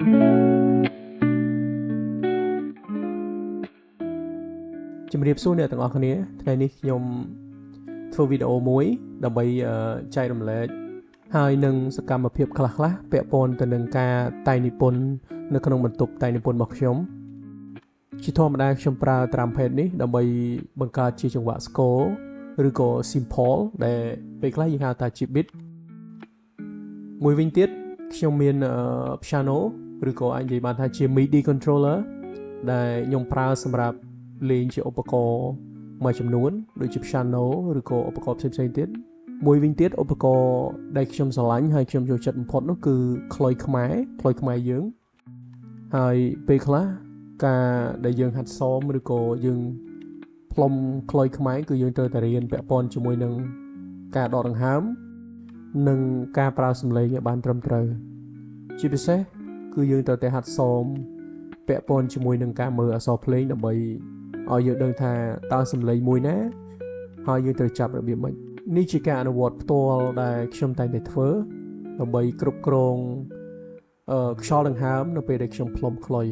ជំរាបសួរអ្នកទាំងអស់គ្នាថ្ងៃនេះខ្ញុំធ្វើវីដេអូមួយដើម្បីចែករំលែកហើយនឹងសកម្មភាពខ្លះៗពាក់ព័ន្ធទៅនឹងការតែងនិពន្ធនៅក្នុងបន្ទប់តែងនិពន្ធរបស់ខ្ញុំជាធម្មតាខ្ញុំប្រើត្រាំផេតនេះដើម្បីបង្កើតជាចង្វាក់ស្គរឬក៏ simple ដែលពេលខ្លះយើងហៅថាជា beat មួយវិញទៀតខ្ញុំមាន piano ឬក៏អាចនិយាយបានថាជា MIDI controller ដែលខ្ញុំប្រើសម្រាប់លេងជាឧបករណ៍មួយចំនួនដូចជា piano ឬក៏ឧបករណ៍ផ្សេងៗទៀតមួយវិញទៀតឧបករណ៍ដែលខ្ញុំស្រឡាញ់ហើយខ្ញុំចូលចិត្តបំផុតនោះគឺខ្លុយខ្មែរយើងហើយពេលខ្លះការដែលយើងហាត់សមឬក៏យើងផ្លុំខ្លុយខ្មែរគឺយើងត្រូវតែរៀនពាក់ព័ន្ធជាមួយនឹងការដកដង្ហើមនិងការប្រើសំឡេងឲ្យបានត្រឹមត្រូវជាពិសេសគឺយើងត្រូវតែហាត់សមពាក់ព័ន្ធជាមួយនឹងការមើលអក្សរភ្លេងដើម្បីឲ្យយើងដឹងថាតើសំឡេងមួយណាហើយយើងត្រូវចាប់របៀបម៉េចនេះជាការអនុវត្តផ្ទាល់ដែលខ្ញុំតែងតែធ្វើដើម្បីគ្រប់គ្រងខ្យល់ដង្ហើមនៅពេលដែលខ្ញុំផ្លុំខ្លុយ